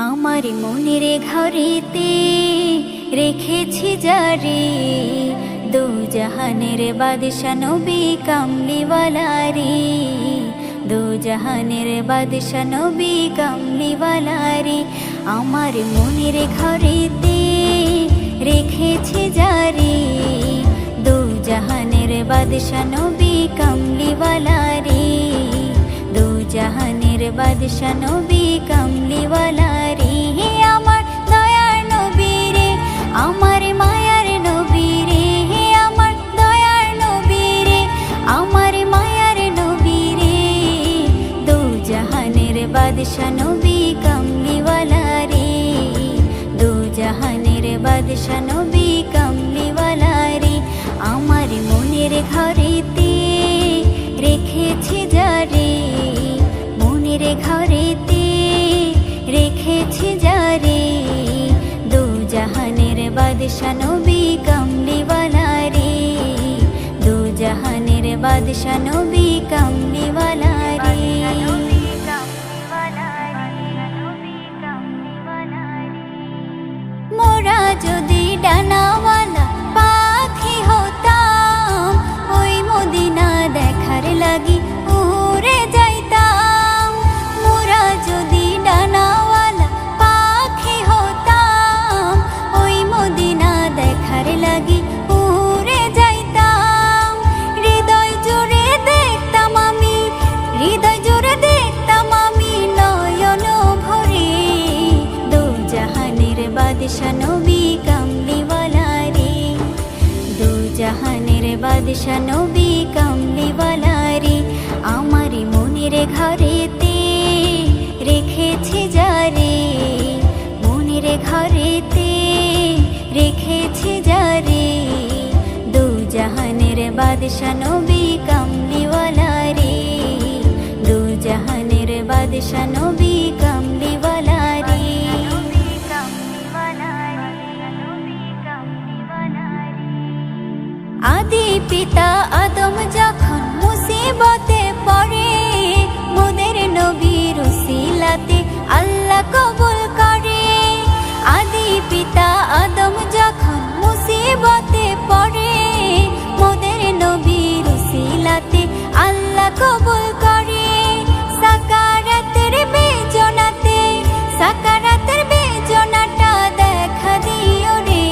আমার মনের ঘরেতে রেখেছি যারে, দু জাহানের বাদশা নবী কামলিওয়ালা রে, দু জাহানের বাদশা নবী কামলিওয়ালা রে। আমার মনের ঘরেতে রেখেছি যারে, দু জাহানের বাদশা নবী কামলিওয়ালা রে, দু জাহানের বাদশা নবী কামলিওয়ালা রে। আমার দয়ার নবী রে, আমার মায়ার নবী রে, আমার দয়ার নবী রে, আমার মায়ার নবী রে, দু জাহানের বাদশা নবী কামলিওয়ালা রে, দু জাহানের বাদশা নবী কামলিওয়ালা রে। আমার মনের ঘরেতে রেখেছি যারে, মনের ঘরেতে রেখেছি যারে, দু জাহানের বাদশা নবী কামলিওয়ালা রে, দু জাহানের বাদশা নবী কামলিওয়ালা রে। মোরা যদি ডানাওয়ালা পাখি হতাম, ওই মদিনা দেখার লাগি উড়ে যাইতাম। মোরা যদি ডানাওয়ালা পাখি হতাম, ওই মদিনা দেখার লাগি উড়ে যাইতাম। হৃদয় জুড়ে দেখতাম আমি, হৃদয় জুড়ে দেখতাম আমি নয়ন ভরে, দু জাহানের বাদশা নবী কামলিওয়ালা রে, দু জাহানের বাদশা নবী কামলিওয়ালা রে। আমার মনের ঘরেতে রেখেছি যারে, মনের ঘরেতে রেখেছি যারে, দু জাহানের বাদশা নবী কামলিওয়ালা রে, দু জাহানের বাদশা নবী কামলিওয়ালা রে। আদি পিতা আদম যখন মুসিবতে পড়ে, মোদের নবীর উসিলাতে আল্লাহ কবুল করে। আদি পিতা আদম যখন মুসিবতে পড়ে, মোদের নবীর উসিলাতে আল্লাহ কবুল করে। সাকারাতের বেজনাতে, সাকারাতের বেজনাটা দেখা দিও রে,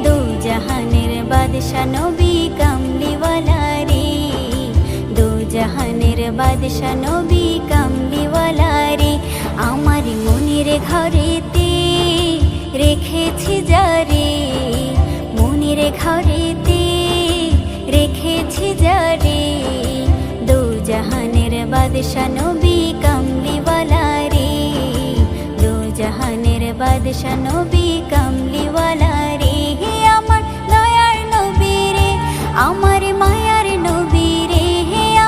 দু জাহানের বাদশা নবী কামলিওয়ালা রে, দু জাহানের বাদশা নবী কামলিওয়ালা রে। আমার মনের ঘরেতে রেখেছি যারে, মনের ঘরেতে রেখেছি যারে, দু জাহানের বাদশা নবী কামলিওয়ালা রে, দু জাহানের বাদশা নবী কামলিওয়ালা রে। আমার দয়ার নবী রে, আমার মায়ার নবী রে,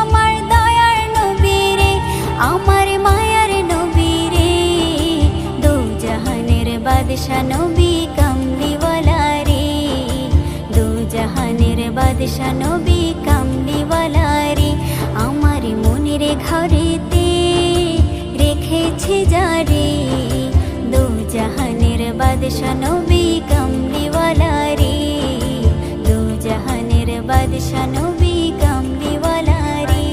আমার দয়ার নবী রে, আমার মায়ার নবী রে, দু জাহানের বাদশা নবী কামলিওয়ালা রে, দু জাহানের বাদশা নবী কামলিওয়ালা রে। আমার মনের ঘরেতে রেখেছি যারে, দু জাহানের বাদশা নবী কামলিওয়ালা রে, দু জাহানের বাদশা নবী কামলিওয়ালা রে।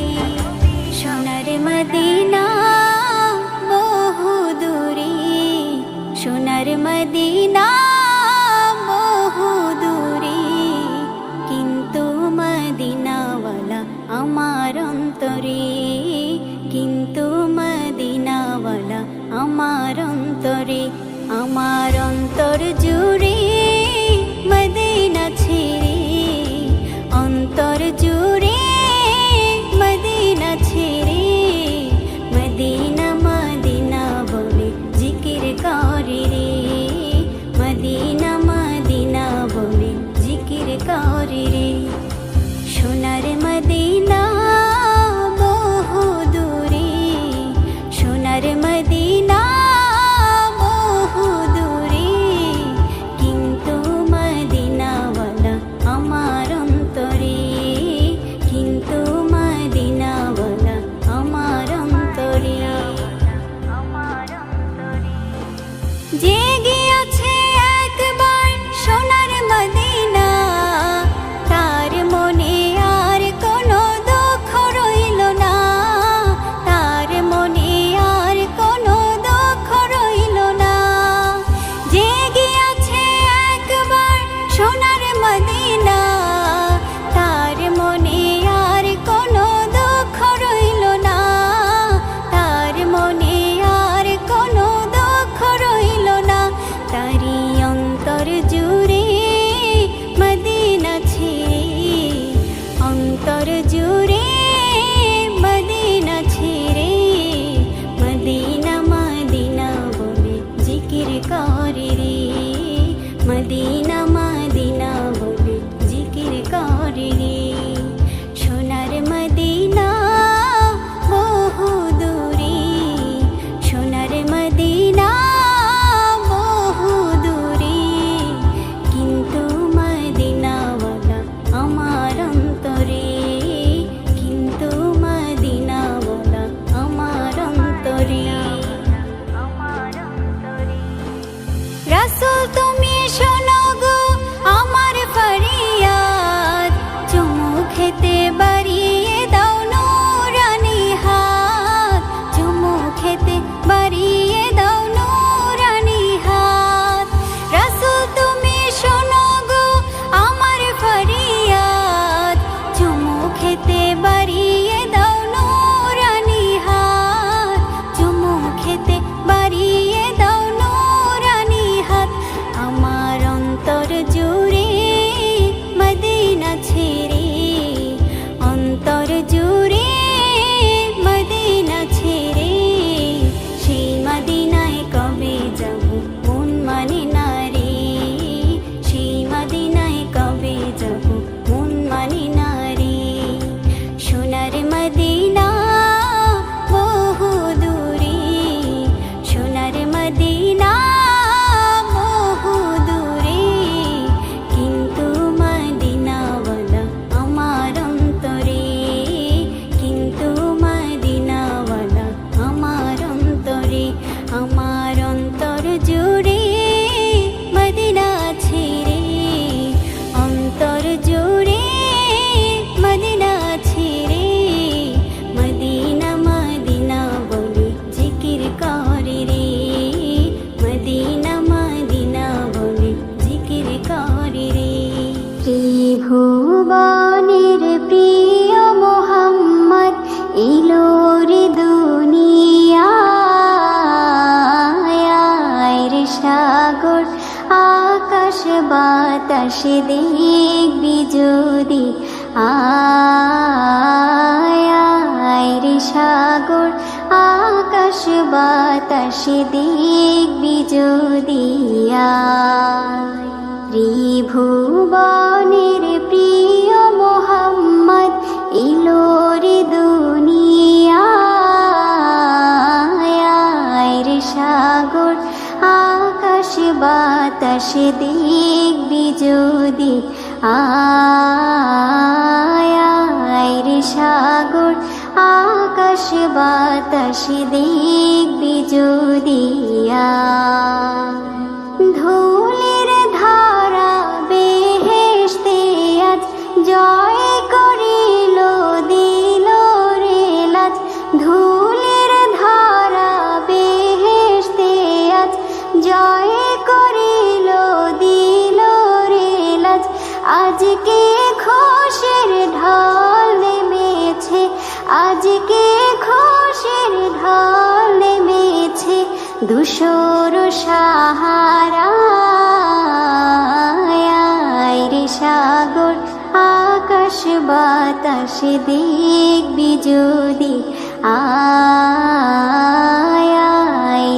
সোনার মদিনা বহু দূরে, সোনার মদিনা বহু দূরে, কিন্তু মদিনাওয়ালা আমার অন্তরে, কিন্তু মদিনাওয়ালা আমার অন্তরে। আমার অন্তর জুড়ে মদিনা ছেড়ে, অন্তর জুড়ে মদিনা ছেড়ে, মদিনা মদিনা বলে জিকির করে রে, মদিনা মদিনা বলে জিকির করে রে। সোনার মদিনা বহু দূরে, সোনার মদিনা বহু দূরে, জেগে আছে একবার সোনার মদিনা, তার মনে আর কোনো দুঃখ রইল না, তার মনে আর কোনো দুঃখ রইল না। জেগে আছে একবার সোনার মদিনা, তার মনে আর কোনো দুঃখ রইল না, তার মনে আর কোনো দুঃখ রইল না। তারি অন্তর জুড়ে মদিনা ছেড়ে, অন্তর জুড়ে মদিনা ছেড়ে, মদিনা মদিনা বলে জিকির করে রে, মদিনা মদিনা বলে জিকির করে রে। সোনার মদিনা বহু দূরে, সোনার মদিনা বহু দূরে, কিন্তু মদিনাওয়ালা আমার অন্তরে, কিন্তু মদিনাওয়ালা আমার অন্তরে। রাসূল তুমি শোনো গো আমার ফরিয়াদ, চুমু খেতে বাড়িয়ে দাও নূরানি হাত, চুমু খেতে বাড়িয়ে দাও নূরানি হাত। রাসূল তুমি শোনো গো আমার ফরিয়াদ, চুমু খেতে বাড়িয়ে দাও নূরানি হাত, চুমু খেতে বাড়িয়ে দাও নূরানি হাত। আমার অন্তর জুড়ে মদিনা ছেড়ে, অন্তর জুড়ে মদিনা ছেড়ে, সেই মদিনায় কবে যাব মন মানে না রে, সেই মদিনায় কবে যাব মন মানে না রে। সোনার মদিনা বহু দূরে, সোনার মদিনা বহু দূরে, কিন্তু মদিনাওয়ালা আমার অন্তরে, কিন্তু মদিনাওয়ালা আমার অন্তরে। আমার অন্তর জুড়ে মদিনা ছেড়ে, অন্তর জুড়ে মদিনা ছেড়ে, মদিনা মদিনা বলে জিকির করে রে, মদিনা মদিনা বলে জিকির করে রে। ত্রিভুবনের প্রিয় মোহাম্মদ এলো রে দুনিয়ায়, রে সাগর আকাশ বাতাস দেখবি যদি, আয় রে সাগর আকাশ বাতাস দেখবি যদি, আয়। ত্রিভুবনের প্রিয় মোহাম্মদ এলো রে দুনিয়ায়, রে সাগর আকাশ বাতাস দেখবি যদি, আয় রে সাগর আকাশ বাতাস দেখবি যদি, আয়। ধুলির ধারা বেহেশতে আজ জয় করিল দিল রে লাজ, ধুলির ধারা বেহেশতে আজ জয় করিল দিল রে লাজ। আজকে খুশির ঢল নেমেছে, আজকে খুশির ঢল নেমেছে, ধূসর সাহারায়, রে সাগর আকাশ বাতাস দেখবি যদি, আয়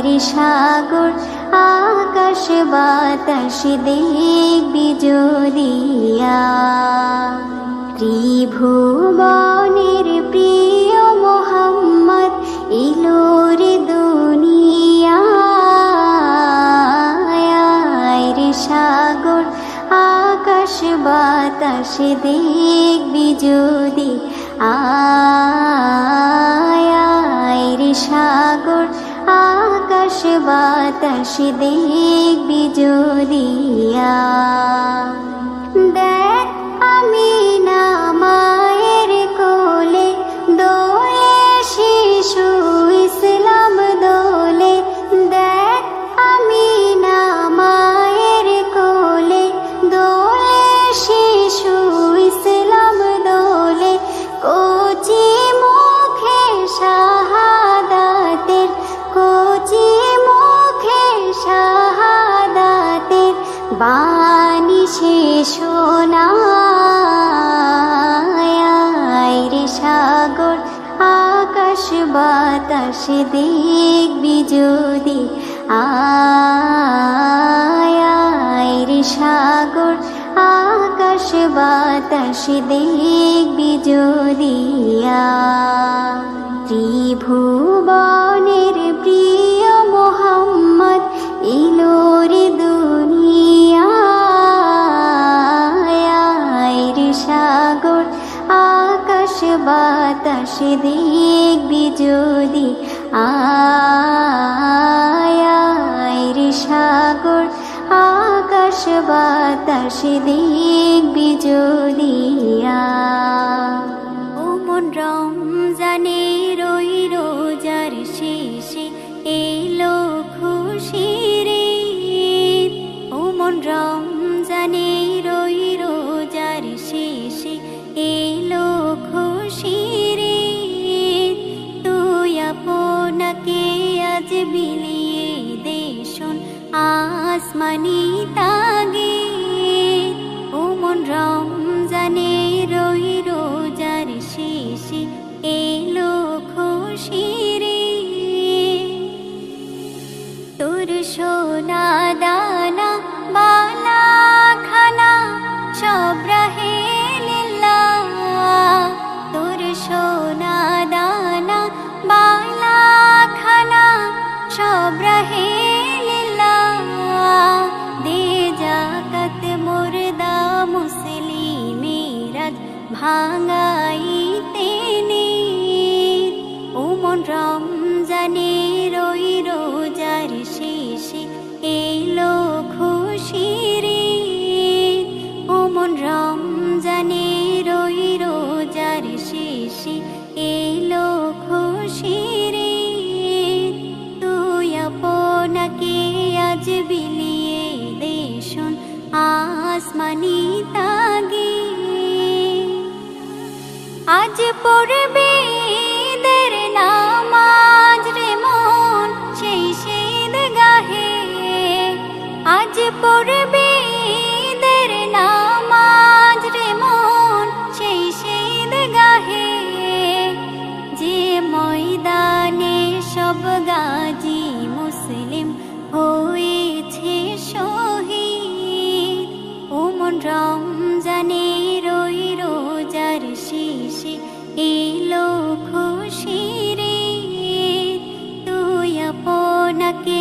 রে সাগর আকাশ বাতাস দেখবি যদি, আয়। ত্রিভুবনের প্রিয় মোহাম্মদ এলো রে দুনিয়ায়, রে সাগর আকাশ বাতাস দেখবি যদি, আয় রে সাগর আকাশ আকাশ বাতাস দেখবি যদিয়া দেখ আমিনা মায়ের কোলে দোলে শিশু ইসলাম দোলে দেখ আমিনা মায়ের কোলে দোলে শিশু ইসলাম দোলে কচি মুখে শাহাদাতের কচি মুখে শাহাদাতের বাণী সে শোনায় রে সাগর আকাশ বাতাস দেখবি যদি আয় রে সাগর আকাশ বাতাস দেখবি যদি ত্রিভুবনের প্রিয় মোহাম্মদ ইলোর দুনিয়ায় রে সাগর আকাশ বাতাস দেখবি যদি আয় রে সাগর আকাশ বাতাস দেখবি যদি ও মন রমজানের ওই রোজার শেষে এলো খুশির ঈদ ও মন রমজানের ওই রোজার শেষে এলো খুশির ঈদ তুই আপনাকে আজ বিলিয়ে দে শোন আসমানি তাগিদ ও মন রমজানের ওই রোজার শেষে এলো খুশির ঈদ তোর সোনা দানা বালা খানা সব রাহে লিল্লাহ তোর সোনা দানা বালা খানা সব রাহে দে জাকাত মুর্দা মুসলিমেরাজ ভাঙাইতে নিত ও মন রমজানের ওই রোজার শেষে এলো খুশির ঈদ ও মন রমজানের ওই রোজার শেষে এলো খুশির ঈদ তুই আপনাকে আজ বিলিয়ে দে শোন আসমানি তাগিদ আজ পড়বে ঈদের নামাজ রে মন সেই ঈদ গাহে আজ পড়বে ঈদের নামাজ রে মন সেই ঈদ গাহে যে ময়দানে সব গাজী মুসলিম হয়েছে শহীদ ও মন রমজানের ওই রোজার শেষে এলো খুশির ঈদ তুই আপনাকে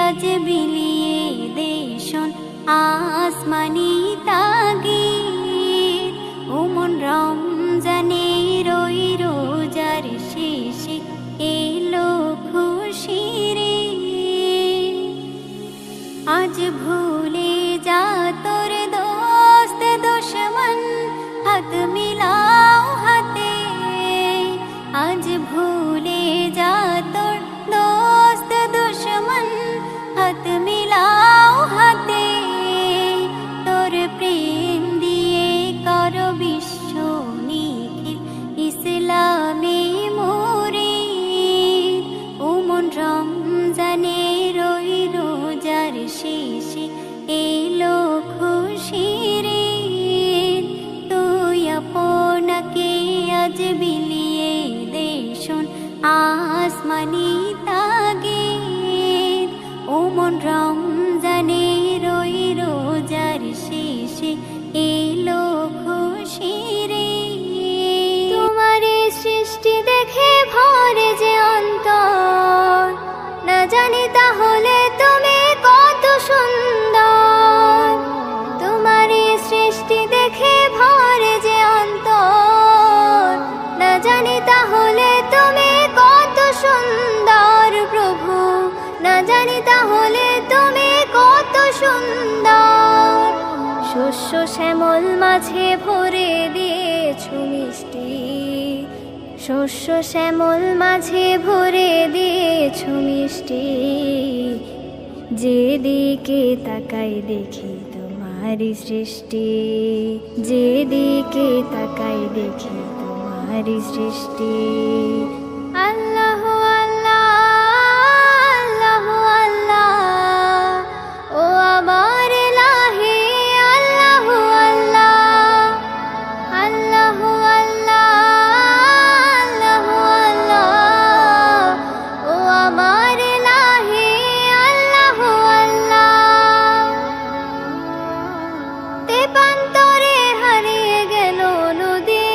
আজ বিলিয়ে দে শোন আসমানি তাগিদ ও মন রমজানের ওই রোজার শেষে এলো খুশির ঈদ আজ ভুলে যা তোর দোস্ত দুশমন হাত মিলাও হাতে আজ ভুলে যা তোর দোস্ত দুশমন হাত মিলাও হাতে তোর প্রেম দিয়ে কর বিশ্ব নিখিল ইসলামে মুরিদ ও মন রমজানের ওই রোজার শেষে এলো খুশির ঈদ তুই আপনাকে আজ বিলিয়ে দে শোন আসমানি তাগিদ ও মন রমজানের ওই রোজার শেষে এলো খুশির ঈদ তোমার সৃষ্টি দেখে ভরে যে অন্তর না জানি তাহলে তুমি কত সুন্দর তোমার সৃষ্টি দেখে ভরে যে অন্তর না জানি তাহলে তুমি কত সুন্দর প্রভু না জানি তাহলে তুমি কত সুন্দর। শস্য শ্যামল মাঝে ভরে দিয়েছো মিষ্টি, শস্য শ্যামল মাঝে ভরে দিয়েছো মিষ্টি। যেদিকে তাকাই দেখি তোমারই সৃষ্টি, যেদিকে তাকাই দেখি তোমারই সৃষ্টি। আল্লাহ আল্লাহ আল্লাহ আল্লাহ ও আমার ইলাহি, আল্লাহ আল্লাহ আল্লাহ আল্লাহ আল্লাহ আল্লাহ ও আমার ইলাহি, আল্লাহ আল্লাহ। তেপান্তরে হারিয়ে গেল নদী,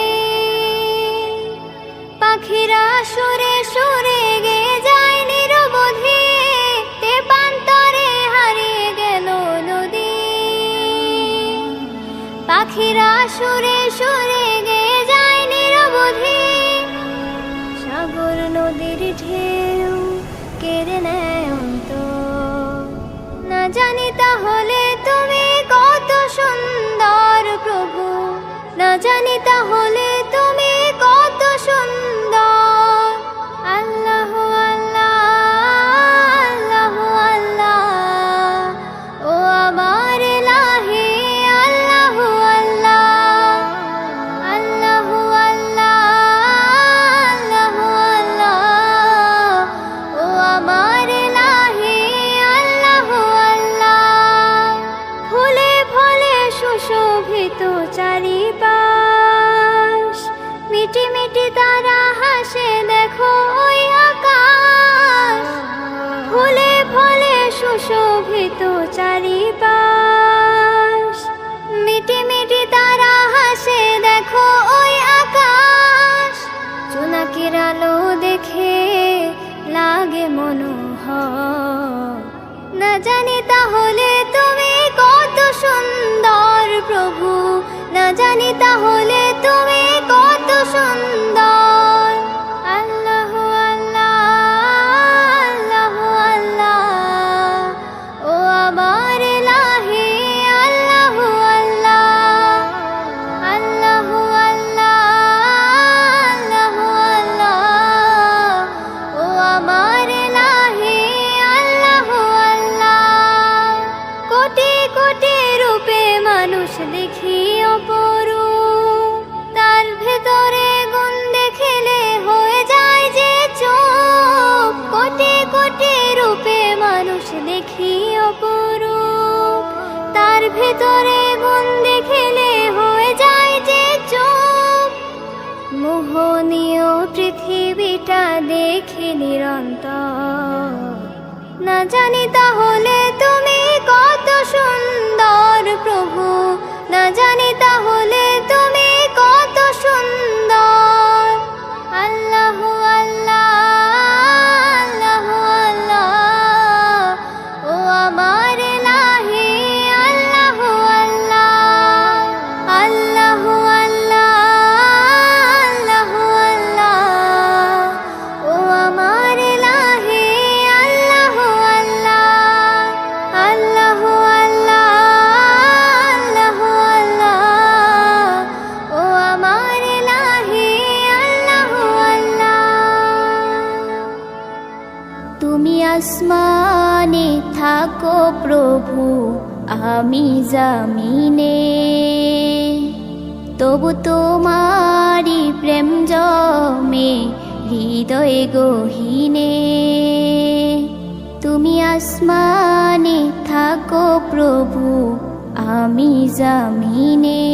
পাখিরা সুরে সুরে গেয়ে যায় নিরবধি। তেপান্তরে হারিয়ে গেল নদী, পাখিরা সুরে সুরে গেয়ে যায় নিরবধি। সাগর নদীর ঢেউ কেড়ে নেয় অন্তর, না জানি তাহলে তুমি কত সুন্দর প্রভু, না জানি তাহলে তুমি কত সুন্দর। আল্লাহ আল্লাহ আল্লাহ আল্লাহ ও আমার ইলাহি, আল্লাহ আল্লাহ আল্লাহ আল্লাহ আল্লাহ আল্লাহ ও আমার ইলাহি, আল্লাহ আল্লাহ। ফুলে ফলে সুশোভিত চারিপাশ, মিটি মিটি তারা হাসে দেখো ওই আকাশ। ফুলে ফলে সুশোভিত চারিপাশ, মিটি মিটি তারা হাসে দেখো ওই আকাশ। জোনাকির আলো দেখে লাগে মনোহর, না জানি তাহলে তুমি কত সুন্দর প্রভু, না জানি তাহলে তুমি কত সুন্দর। আল্লাহ আল্লাহ আল্লাহ আল্লাহ ও আমার ইলাহি, আল্লাহ আল্লাহ আল্লাহ আল্লাহ আল্লাহ আল্লাহ ও আমার ইলাহি, আল্লাহ আল্লাহ। কোটি কোটি রূপে মানুষ দেখি অপরূপ, তার ভেতরে গুণ দেখিলে হয়ে যায় যে চুপ। কোটি কোটি রূপে মানুষ দেখি অপরূপ, তার ভেতরে গুণ দেখিলে হয়ে যায় যে চুপ। মোহনীয় পৃথিবীটা দেখি নিরন্তর, না জানি তাহলে তুমি কত সুন্দর প্রভু, না জানি তাহলে তুমি কত সুন্দর। আল্লাহ আল্লাহ আল্লাহ আল্লাহ ও আমার ইলাহি, আল্লাহ আল্লাহ আল্লাহ আল্লাহ আল্লাহ আল্লাহ ও আমার ইলাহি, আল্লাহ আল্লাহ আল্লাহ আল্লাহ আল্লাহ আল্লাহ ও আমার ইলাহি, আল্লাহ আল্লাহ। তুমি আসমানে থাকো প্রভু, আমি জামিনে, তবু তোমারি প্রেম জমে হৃদয় গহীনে। তুমি আসমানে থাকো প্রভু, আমি জামিনে,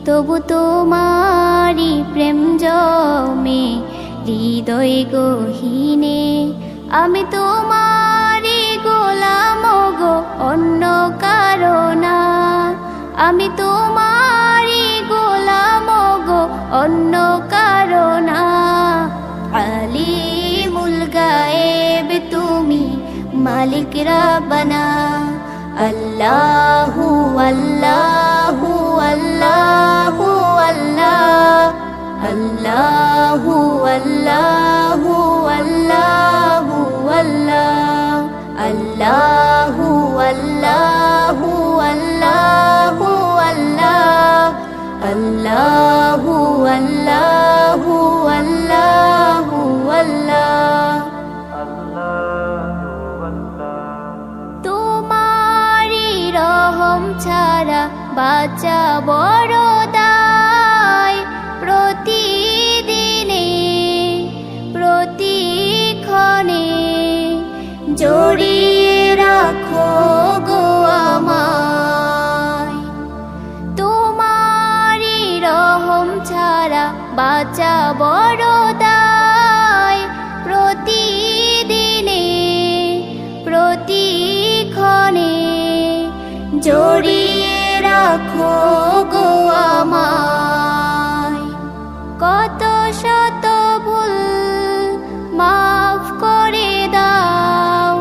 তবু তোমারি প্রেম জমে হৃদয় গহীনে। আমি তোমারি গোলাম গো, অন্য কারো না। আমি তোমারি গোলাম গো, অন্য কারো না। আলিমুল গায়েব তুমি, মালিক রাব্বানা। আল্লাহু আল্লাহু আল্লাহু আল্লাহ, আল্লাহু আল্লাহু আল্লাহু আল্লাহ, আল্লাহু আল্লাহু আল্লাহু আল্লাহ, আল্লাহু আল্লাহু আল্লাহু আল্লাহ। তোমারি রহম ছাড়া বাঁচা বড় দায়, প্রতিদিনে প্রতিক্ষণে জড়িয়ে রাখো গো আমায়। তোমারি রহম ছাড়া বাঁচা বড় দায়, প্রতিদিনে প্রতিক্ষণে জড়িয়ে রাখো গো আমায়। কত শত ভুল মাফ করে দাও,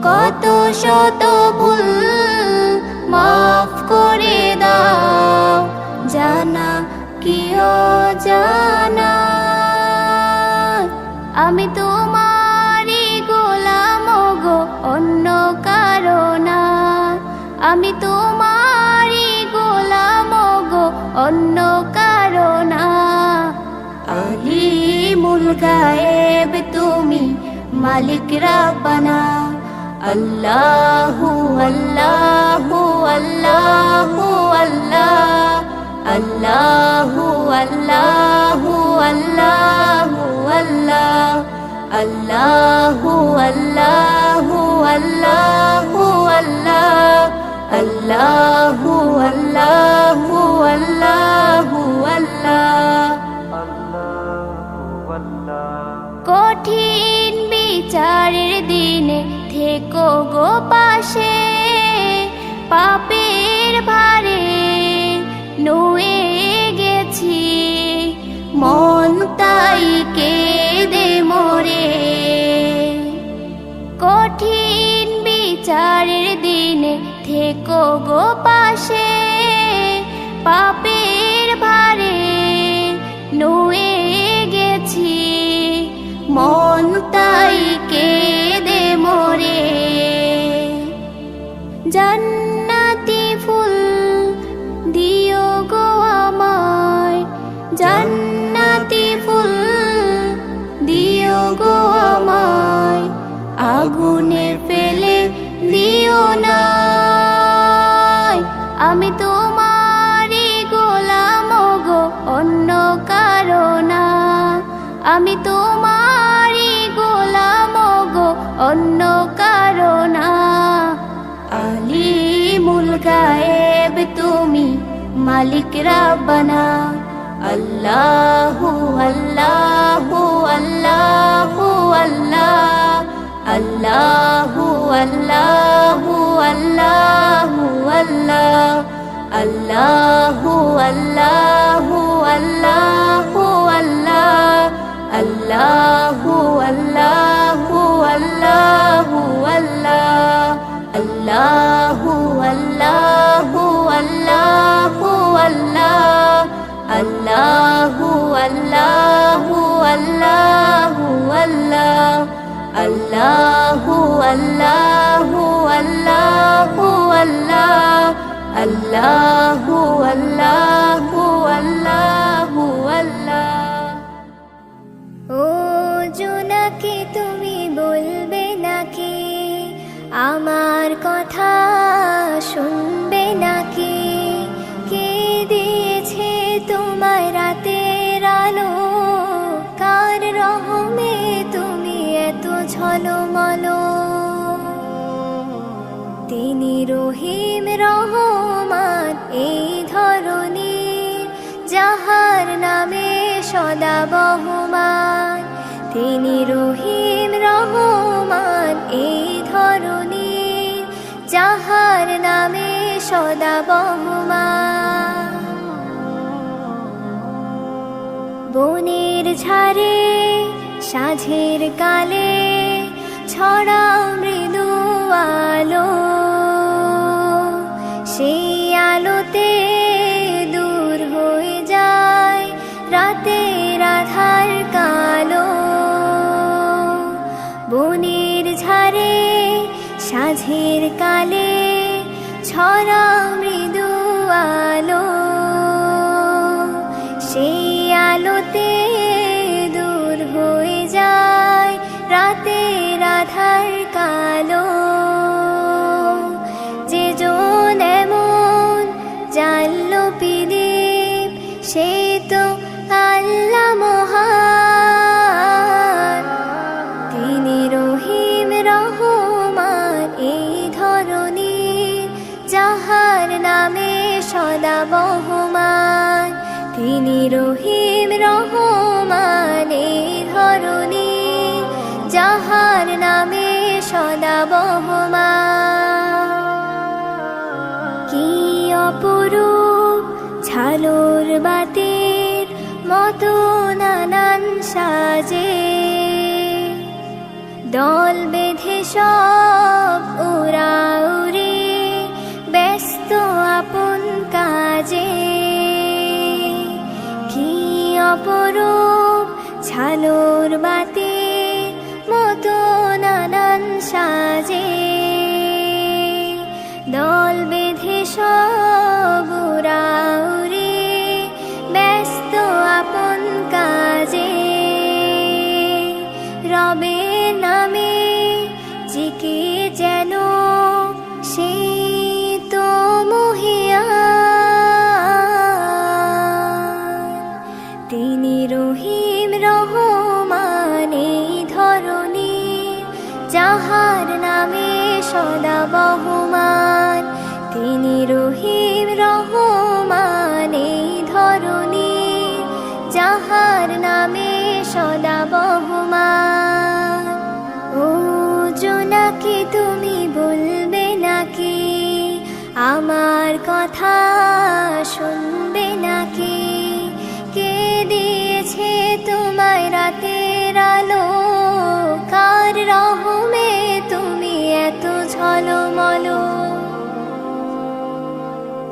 কত শত ভুল মাফ করে দাও, জানা কি অজানা। আমি তোমারই গোলাম গো, অন্য কারো না। আমি তোমারই গোলাম গো, অন্য কারো না। আলিমুল গায়েব তুমি, মালিক রাব্বানা। আল্লাহু আল্লাহু আল্লাহু আল্লাহ, আল্লাহু আল্লাহু আল্লাহু আল্লাহ, আল্লাহু আল্লাহু আল্লাহু আল্লাহ, আল্লাহু আল্লাহু আল্লাহু আল্লাহ। কঠিন বিচারের দিনে থেকো গো পাশে, পাপের ভারে নুয়ে গেছি, মন তাই কেঁদে মরে। কঠিন বিচারের দিনে থেকো গো পাশে, পাপের ভারে নুয়ে গেছি, মন তাই কেঁদে মরে। জান্নাতি ফুল দিও গো আমায়, জান্নাতি ফুল দিও গো আমায়, আগুনে ফেলে দিও না। আমি তোমারই গোলাম গো, অন্য কারো না। আমি তোমারই গোলাম গো, অন্য কারো না। আলিমুল গায়েব তুমি, মালিক রাব্বানা। আল্লাহু আল্লাহু আল্লাহু আল্লাহ, আল্লাহু আল্লাহু আল্লাহু আল্লাহ, আল্লাহু আল্লাহু আল্লাহু আল্লাহ, আল্লাহু আল্লাহু আল্লাহু আল্লাহ, আল্লাহু আল্লাহু আল্লাহু আল্লাহ, আল্লাহু আল্লাহু আল্লাহু আল্লাহ, আল্লাহু আল্লাহু আল্লাহু আল্লাহ, আল্লাহু আল্লাহু আল্লাহু আল্লাহ। ও জোনাকি তুমি বলবে নাকি, আমার কথা শুনবে নাকি? কে দিয়েছে তোমায় রাতের আলো, কার রহমে তুমি এত ঝলমলো? তিনি রহিম রহমান এই ধরনীর, যাহার নামে সদা বহমান। তিনি রহিম রহমান এই ধরনীর, যাহার নামে সদা বহমান। বনের ঝাড়ে সাঝের কালে ছড়া মৃদু আলো, সেই আলোতে দূর হয়ে যায় রাতের আধার কালো। বনের ঝাড়ে কালে ছড়া মৃদু আলো, সেই আলোতে দূর হয়ে যায় রাতের আধার কালো। যে জন এমন জানলো প্রদীপ, সে তো আল্লাহ মহান। তিনি রহিম রহমান এই ধরনীর, যাহার নামে সদা বহমান। তিনি রহিম রহমান এই ধরনীর, যাহার নামে সদা বহমান। কি অপরূপ ঝালর বাতির মতো নানান সাজে, দল বেঁধে সব উড়াউড়ি ব্যস্ত আপন কাজে। কি অপরূপ ঝালর বাতির মতো নানান সাজে, দল বেঁধে সব উড়াউড়ি ব্যস্ত আপন কাজে। রবের নামে জিকির যেন সেই তো মহিয়ান। তিনি রহিম রহমান এই ধরনীর, যাহার নামে সদা বহমান। তিনি রহিম রহমান এই ধরনীর, যাহার নামে সদা বহমান। ও জোনাকি তুমি বলবে নাকি, আমার কথা শুনবে নাকি? কে দিয়েছে তোমায় রাতের আলো, কার রহমে তুমি এত ঝলমলো?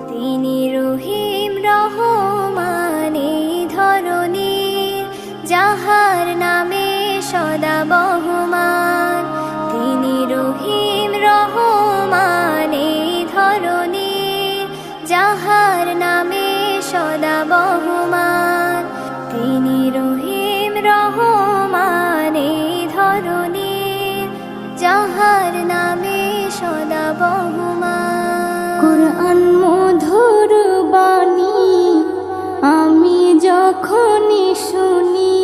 তিনি রহিম রহমান এই ধরনীর, যাহার নামে সদা বহমান। তিনি রহিম রহমান এই ধরনীর, যাহার নামে সদা বহমান। তিনি রহিম রহমান এই ধরনীর, যাহার নামে সদা বহমান। কুরআন মধুর বাণী আমি যখনই শুনি,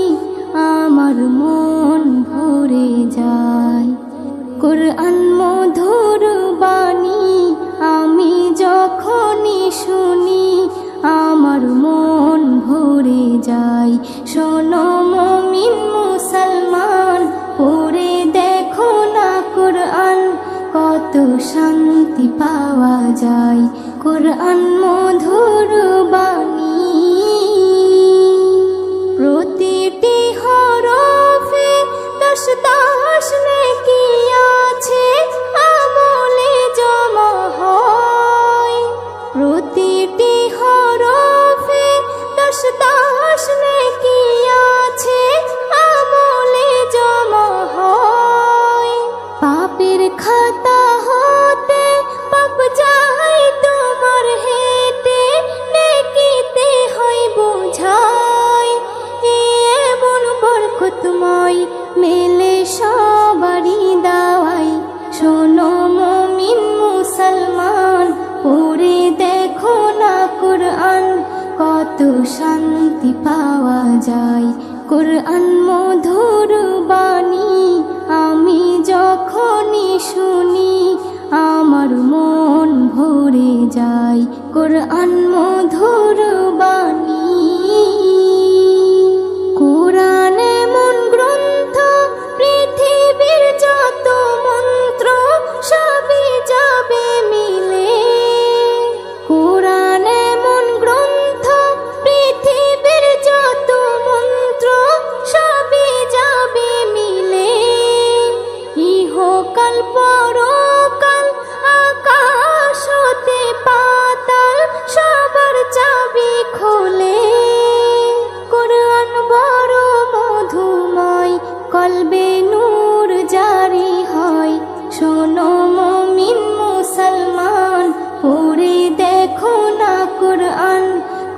আমার মন ভরে যায়। কুরআন মধুর বাণী আমি যখনই শুনি, আমার মন ভরে যায়। শোনো মুমিন মুসলমান, পড়ে দেখো না কুরআন, কত শান্তি পাওয়া যায়। কুরআন মধুর বাণী, প্রতিটি হরফে 10 10 নেকি আছে, আমলে জমা হয়। প্রতিটি হরফে 10 10 নেকি আছে, আমলে জমা হয়। পাপের খাতা হতে পাপ যায় তোমার হেঁটে, নেকিতে হয় বোঝাই। এমন বরকতময় মেলে সবারই দাওয়াই। শোনো মুমিন মুসলমান, পড়ে দেখো না কুরআন, কত শান্তি পাওয়া যায়। কুরআন মধুর বাণী আমি যখনই শুনি, আমার মন ভরে যায়। কুরআন মধুর বাণী। কুরআন এমন গ্রন্থ, পৃথিবীর যত মন্ত্র সবই যাবে মিলে। কুরআন এমন গ্রন্থ, পৃথিবীর যত মন্ত্র সবই যাবে মিলে। ইহকাল পরকাল আকাশ হতে পাতাল, সবার চাবি খোলে।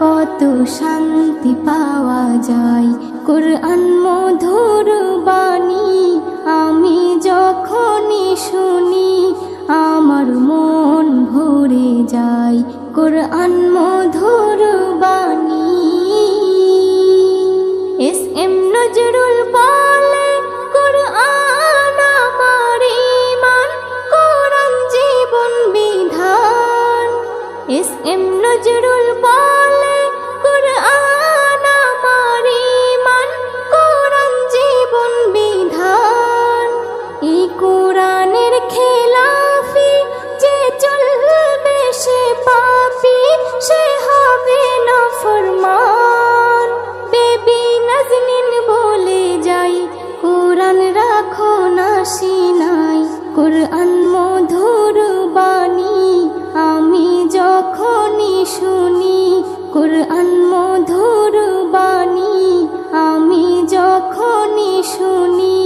কত শান্তি পাওয়া যায়। কোরআন মধুর বাণী আমি যখনই শুনি আমার মন ভরে যায়। কোরআন মধুর বাণী। এস এম নজরুল বলে কোরআন আমার ঈমান, কোরআন জীবন বিধান। এস এম নজরুল বলে কোরআন আমার ঈমান, কোরআন জীবন বিধান। এই কোরআনের খেলাফি যে চলবে সে পাপী, সে হবে নাফরমান। বেবি নাজনীন বলে যাই কোরআন রাখো না সিনাই। কোরআন মধুর বাণী আমি যখনই শুনি, কোরআন মধুর বাণী আমি যখনই শুনি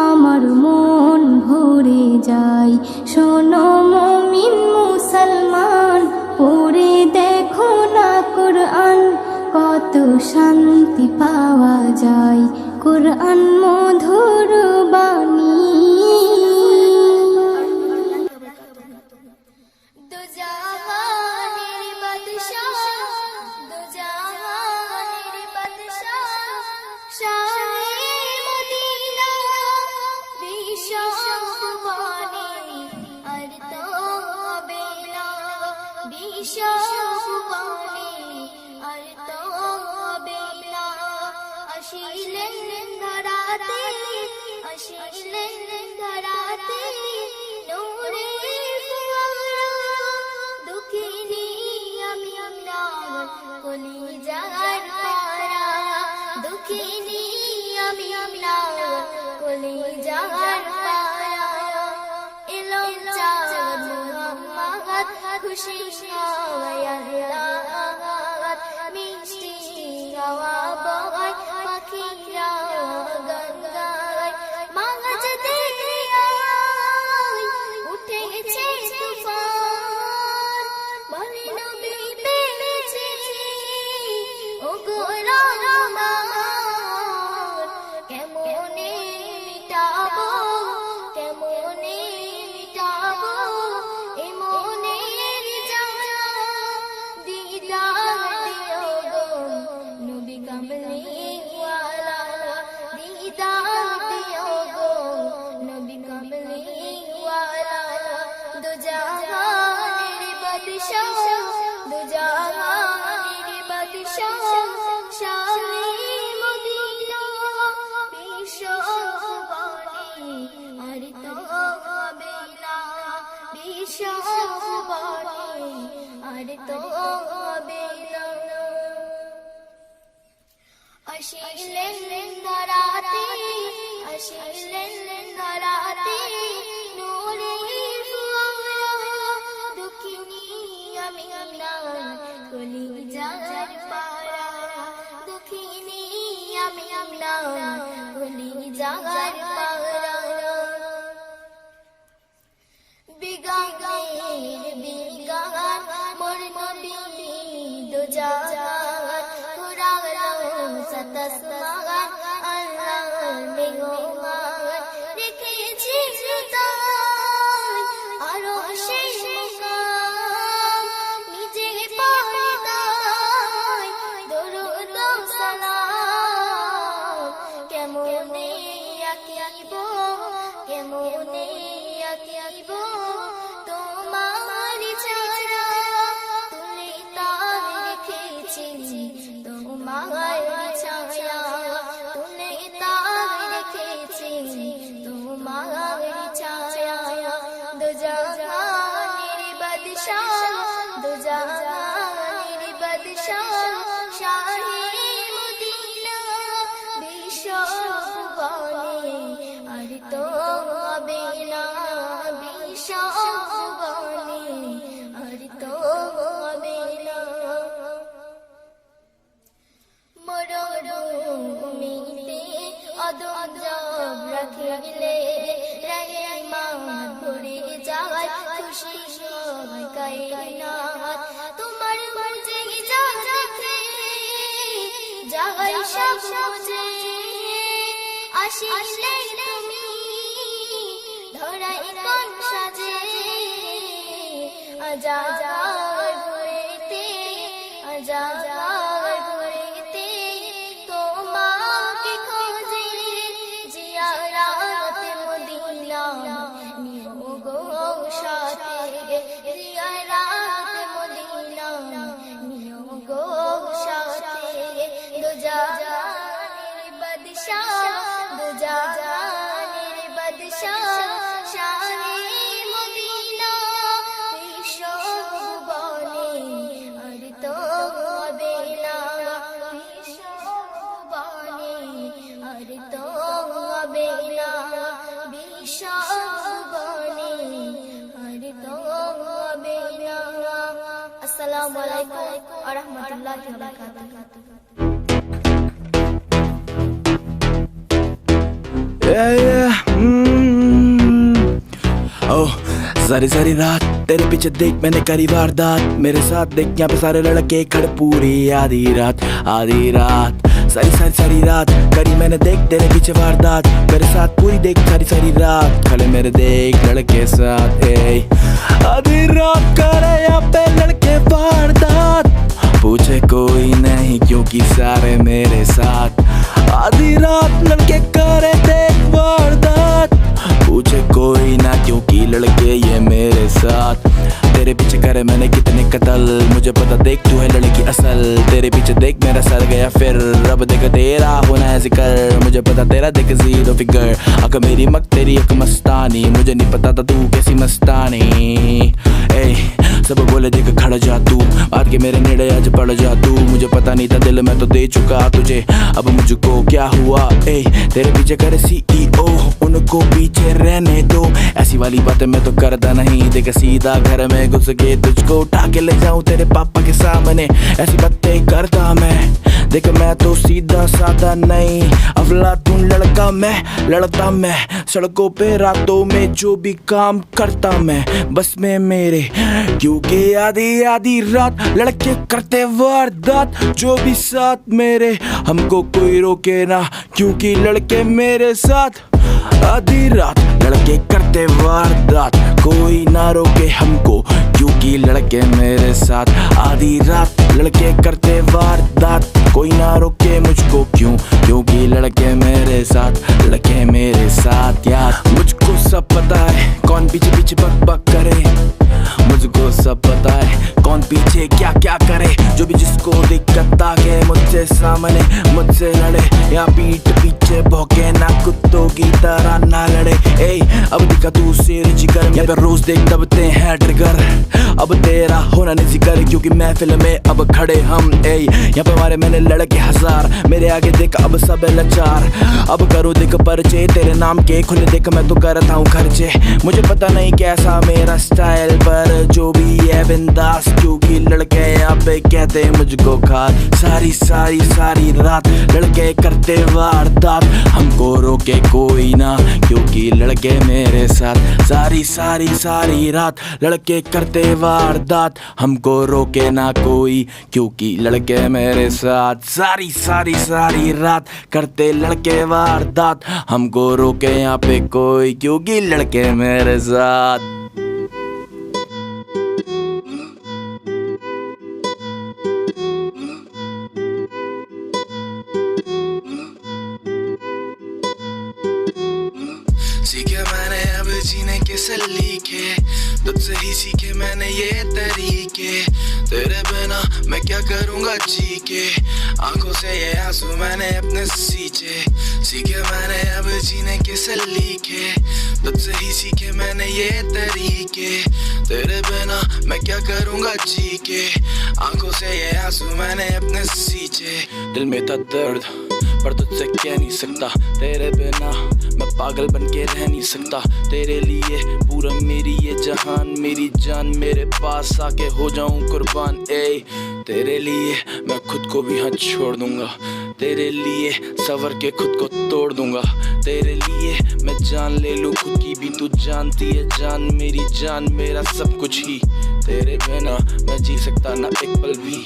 আমার মন ভরে যায়। শোনো মুমিন মুসলমান, পড়ে দেখো না কোরআন, কত শান্তি পাওয়া যায়। কোরআন মধুর বাণী। দু জাহানের বাদশাহ, দু জাহানের বাদশাহ, শাহে মদিনা, বিশ্ব ভুবনে আর তো হবে না, বিশ্ব ভুবনে আর তো হবে না। আসিলেন ধরাতে, আসিলেন ধরাতে নূরের ফোয়ারা, দুঃখিনী আমি আপনার কলিজার পারা, দুঃখিনী আমি আপনার কলিজার পারা। এলো চাঁদ মুহাম্মদ, খুশি হয় আল্লাহ, মিষ্টি হাওয়া বয়, পাখিরা গান গায়। মাঝ দরিয়ায় উঠেছে তুফান, বলে নবী পেয়েছে ওগো রহমান। কেমনে মিটাবো, কেমনে মিটাবো এ মনের জ্বালা, দিদার দিও গো নবী কামলিওয়ালা, দিদার দিও গো নবী কামলিওয়ালা। দু জাহানের বাদশাহ, দু জাহানের বাদশাহ, শাহে মদিনা, বিশ্ব ভুবনে আর তো হবে না, বিশ্ব ভুবনে আর তো হবে না। আসিলেন ধরাতে, আসিলেন ধরাতে নূরের ফোয়ারা, দুঃখিনী আমি আপনার কলিজার পারা, দুঃখিনী আমি আপনার কলিজার পারা। বিগানের বিগান মোর নবী দু জাহান, কুরালো সাতাসমান আল্লাহর মেহমান। রেখেছি তাই আরশের মুকাম, নিজে পর্দায় দরুদ ও সালাম। কেমনে আঁকিব, কেমনে আঁকিব তোমার ছায়া, তুলে তার রেখেছি তোমার ছায়া, তুলে তার রেখেছি তোমার ছায়া। দু জাহানের বাদশাহ, দু জাহানের বাদশাহ, শাহে মদিনা, বিশ্ব ভুবনে আর তো হবে না, বিশ্ব ভুবনে আর তো হবে না। মরুভূমিতে অদম রাখিলে রহমান ভরে যায়, খুশি সবাই কায়নাত। যাই সব বুঝে আসিলে তুমি ধরাই কোন সাজে আজাবার ঘুরেতে আজাবার ঘুরেতে তোমাকে খোঁজে জিয়ারাত মদিনা নিও গো সাথে জিয়ারাত মদিনা নিও গো সাথে দো জাহানের বাদশাহ দো জাহানের বাদশাহ শাহে মদিনা বিশ্ব ভুবনে আর তো হবে না বিশ্ব ভুবনে আর তো হবে না বিশ্ব ভুবনে আর তো হবে না আসসালামু আলাইকুম ওয়া রাহমাতুল্লাহি ওয়া বারাকাতুহু Oh, सारी सारी रात तेरे पीछे देख मैंने करी वारदात मेरे साथ देख यहाँ पे सारे लड़के खड़े पूरी आधी रात सारी सारी सारी रात करी मैंने देख तेरे पीछे वारदात मेरे साथ पूरी देख सारी सारी रात खड़े मेरे देख लड़के साथ आधी रात करे यहाँ पे लड़के वारदात पूछे कोई नहीं क्योंकि सारे मेरे साथ आधी रात लड़के करे देख वारदात पूछे कोई ना क्योंकि लड़के ये मेरे साथ तेरे पीछे करे मैंने कितने कत्ल मुझे पता देख तू है लड़की असल तेरे पीछे देख मेरा सर गया फिर रब देख तेरा होना है जिक्र मुझे पता तेरा देख जीरो फिगर अगर मेरी मक तेरी एक मस्तानी मुझे नहीं पता था तू कैसी मस्तानी ए सब बोले देख खड़ा जा तू आज के मेरे नेड़े आज पड़ जा तू मुझे पता नहीं था दिल में तो दे चुका तुझे अब मुझको क्या हुआ ए तेरे पीछे करे CEO उनको पीछे रहने दो ऐसी वाली बातें मैं तो करता नहीं देख सीधा घर में घुस के तुझको उठा के ले जाऊं तेरे पापा के सामने ऐसी बातें करता मैं देख मैं तो सीधा साधा नहीं अफलातून लड़का मैं सड़कों पे रातों में जो भी काम करता मैं बस में मेरे क्योंकि आधी आधी रात लड़के करते वारदात जो भी साथ मेरे हमको कोई रोके ना क्योंकि लड़के मेरे साथ आधी रात लड़के करते वारदात कोई ना रोके हमको क्योंकि लड़के मेरे साथ आधी रात लड़के करते वारदात कोई ना रोके मुझको क्योंकि लड़के मेरे साथ यार मुझको सब पता है कौन पीछे पीछे बक बक करे मुझको सब पता है कौन पीछे क्या क्या करे जो भी जिसको दिक्कत आके मुझसे सामने मुझसे लड़े या पीठ पीछे भौंके ना कुत्तों की तरह ना लड़े अब दिखा तू शेर जिगर यहाँ पे रोज देख दबते हैं ट्रिगर अब तेरा होना नहीं जिक्र क्योंकि महफिल में अब खड़े हम यहाँ पे हमारे मैंने लड़के हजार मेरे आगे देख अब सब लाचार अब करो देख परिचय तेरे नाम के खुले देख मैं तो करता हूँ खर्चे मुझे पता नहीं कैसा मेरा स्टाइल पर जो भी है बिंदास क्योंकि लड़के यहाँ पे कहते मुझको खास सारी सारी सारी रात लड़के करते वारदात हमको रोके कोई ना क्योंकि लड़के मेरे साथ सारी सारी सारी रात लड़के करते वारदात हमको रोके ना कोई क्योंकि लड़के मेरे साथ सारी सारी सारी रात करते लड़के वारदात हमको रोके यहाँ पे कोई क्योंकि लड़के मेरे साथ सीखे मैंने अब जीने के सलीके तुझसे ही सीखे मैंने ये तरीके तेरे बिना मैं क्या करूँगा जी के आंखों से ये आंसू मैंने अपने सींचे सीखे मैंने अब जीने के सलीके तुझसे ही सीखे मैंने ये तरीके तेरे बिना मैं क्या करूँगा जी के आंखों से ये आंसू मैंने अपने सींचे दिल में था दर्द पर तुझसे कह नहीं सकता तेरे बिना मैं पागल बन के रह नहीं सकता तेरे लिए पूरा मेरी ये जहान मेरी जान मेरे पास आके हो जाऊं कुर्बान तेरे लिए मैं खुद को भी हाथ छोड़ दूंगा तेरे लिए सवर के खुद को तोड़ दूंगा, तेरे लिए मैं जान ले लूं खुद की भी, तू जानती है जान मेरी जान मेरा सब कुछ ही। तेरे बिना मैं जी सकता ना एक पल भी,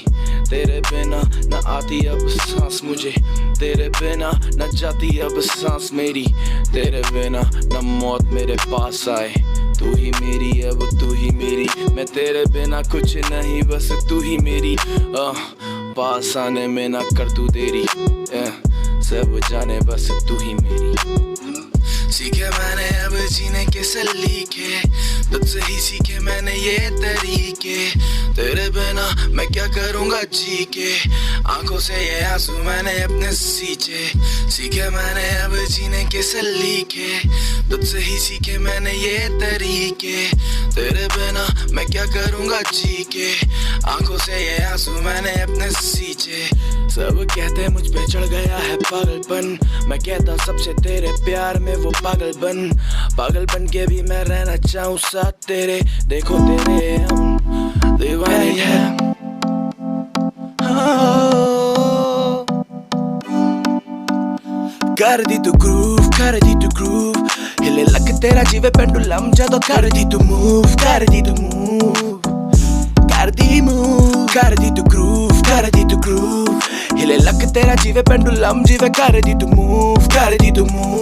तेरे बिना न आती अब सांस मुझे, तेरे बिना न जाती अब सांस मेरी, तेरे बिना न मौत मेरे पास आए। तू ही मेरी अब तू ही मेरी, मैं तेरे बिना कुछ नहीं बस तू ही मेरी। पास आने में ना कर तू देरी, सब जाने बस तू ही मेरी। सीखे मैंने अब जीने के सलीके, तुझसे ही सीखे मैंने ये तरीके, तेरे बिना मैं क्या करूँगा जी के, आंखों से ये आंसू मैंने अपने सींचे। सीखे मैंने अब जीने के सलीके, तुझसे ही सीखे मैंने ये तरीके, तेरे बिना मैं क्या करूँगा जी के, आंखों से ये आंसू मैंने अपने सींचे। सब कहते मुझ पे चढ़ गया है पागलपन, मैं कहता सबसे तेरे प्यार में वो पागल बन के भी मैं रहना चाहूँ साथ तेरे। देखो तेरे हम दीवाने हैं, कर दी तू ग्रूव, कर दी तू ग्रूव, हिले लग तेरा जीवे पेंडुलम जदों कर दी तू मूव, कर दी तू मूव, कर दी मूव, कर दी तू ग्रूव, कर दी तू ग्रूव, हिले लग तेरा जीवे पेंडुलम जीवे कर दी तू मूव, कर दी तू मूव।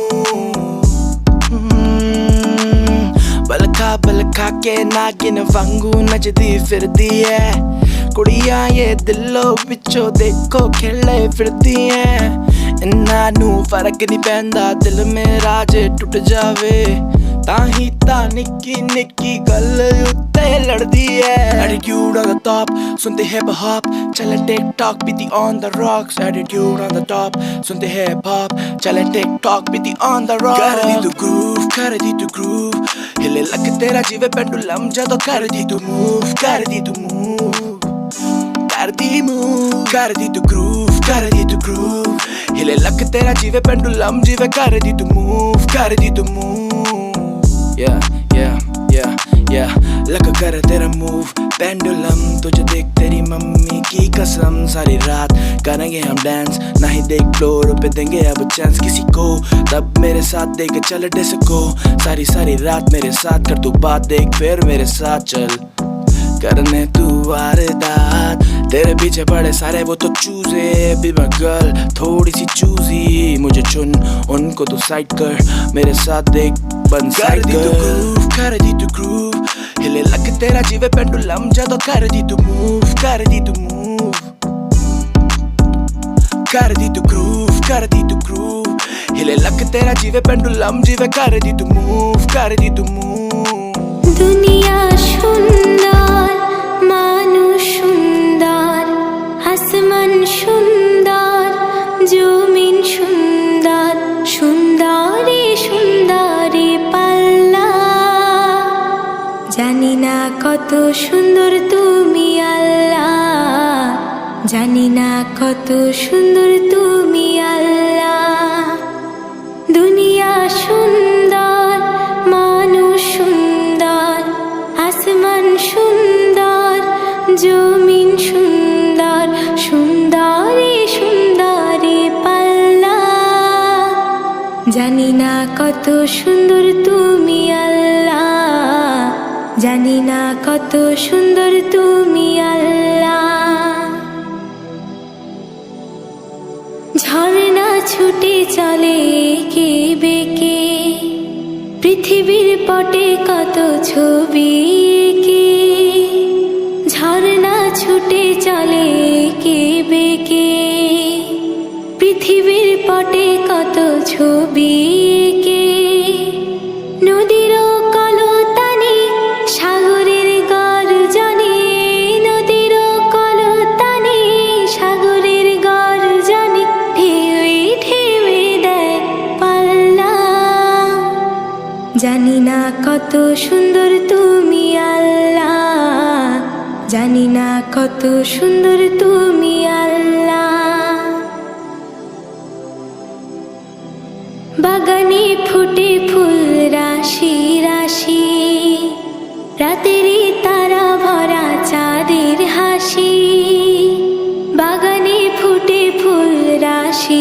बलखा के नागिन वांगू नचदी फिरदी है, कुड़ियां ये दिलों पिछों देखो खिले फिरदी है, इन्हां नू फर्क नहीं पैंदा दिल मेरा जे टुट जावे, ताही ता निक्की निक्की गल उत्ते लड़दी है। Attitude on the top, सुनते हिप हॉप, चले टिक टॉक बीती on the rocks। Attitude on the top, सुनते हिप हॉप, चले टिक टॉक बीती on the rocks। कर दी तू groove, कर दी तू groove, हिले लग तेरा जीवे पेंडुलम जदों कर दी तू move, कर दी तू move, कर दी move, कर दी तू groove, कर दी तू groove, हिले लग तेरा जीवे पेंडुलम जीवे कर दी तू move, कर दी तू move। Yeah, लग कर तेरा मूव पेंडुलम, तुझे देख तेरी मम्मी की कसम, सारी रात करेंगे हम डांस, नहीं देख फ्लोर पे देंगे अब चांस किसी को, तब मेरे साथ देख चल डिस्को, सारी रात मेरे साथ कर तू बात, देख फिर मेरे साथ चल करने तू वारदात, तेरे पीछे पड़े सारे वो तो चूजे, बी माय गर्ल थोड़ी सी चूजी, मुझे चुन उनको तू साइड कर, मेरे साथ देख बन साइड कर। कर दी तू ग्रूव, हिले लग तेरा जीवे पेंडुलम जदों कर दी तू मूव, कर दी तू मूव, कर दी तू ग्रूव, कर दी तू ग्रूव, हिले लग तेरा जीवे पेंडुलम जीवे कर दी तू मूव, कर दी तू मूव। दुनिया सुंदर, মানুষ সুন্দর, আসমান সুন্দর, জমিন সুন্দর, সুন্দরী সুন্দরী পাল্লা, জানি না কত সুন্দর তুমি আল্লাহ, জানি না কত সুন্দর তুমি আল্লাহ। দুনিয়া সুন্দর, মানুষ সুন্দর, আসমান সুন্দর, জমিন সুন্দর, সুন্দরী সুন্দরী পাল্লা, জানি না কত সুন্দর তুমি আল্লাহ, জানি না কত সুন্দর তুমি আল্লাহ। ঝর্ণা ছুটে চলে কে বেঁকে, পৃথিবীর পটে কত ছবি এঁকে, ঝর্ণা ছুটে চলে কে বেঁকে, পৃথিবীর পটে কত ছবি এঁকে, নদীর কলতানি সাগরের গর্জনে, নদীর কলতানি সাগরের গর্জনে, ঢেউয়ে ঢেউয়ে দেয় পাল্লা, জানি না কত সুন্দর তুমি আল্লাহ, জানি না কত সুন্দর তুমি আল্লাহ। বাগানে ফুটে ফুল রাশি রাশি, রাতেরই তারা ভরা চাঁদের হাসি, বাগানে ফুটে ফুল রাশি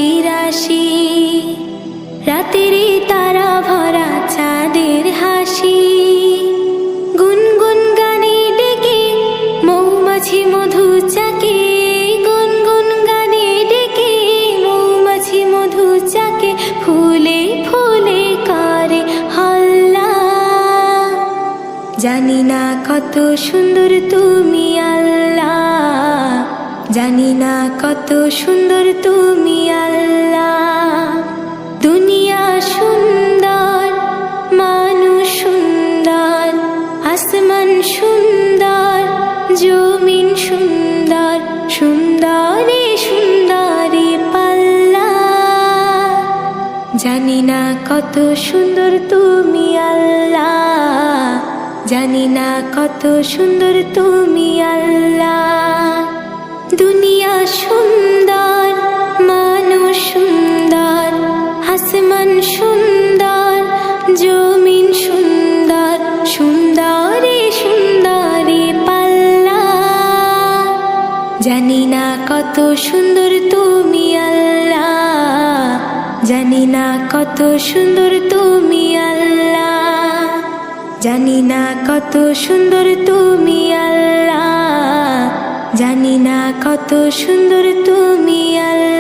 রাতেরে তারা ভরা চাঁদের হাসি গুনগুন গানে ডেকে মৌমাছি মধু চাকে গুনগুন গানে ডেকে মৌমাছি মধু চাকে ফুলে ফুলে করে হল্লা জানি না কত সুন্দর তুমি আল্লাহ জানি না কত সুন্দর তুমি আল্লাহ দুনিয়া সুন্দর মানুষ সুন্দর আসমান সুন্দর জমিন সুন্দর সুন্দরে সুন্দরে পাল্লা জানি না কত সুন্দর তুমি আল্লাহ জানি না কত সুন্দর তুমি আল্লাহ দুনিয়া সুন্দর মানুষ সুন্দর আসমান সুন্দর জমিন সুন্দর সুন্দরে সুন্দরে পাল্লা জানি না কত সুন্দর তুমি আল্লাহ জানি না কত সুন্দর তুমি আল্লাহ জানি না কত সুন্দর তুমি আল্লাহ জানি না কত সুন্দর তুমি আল্লাহ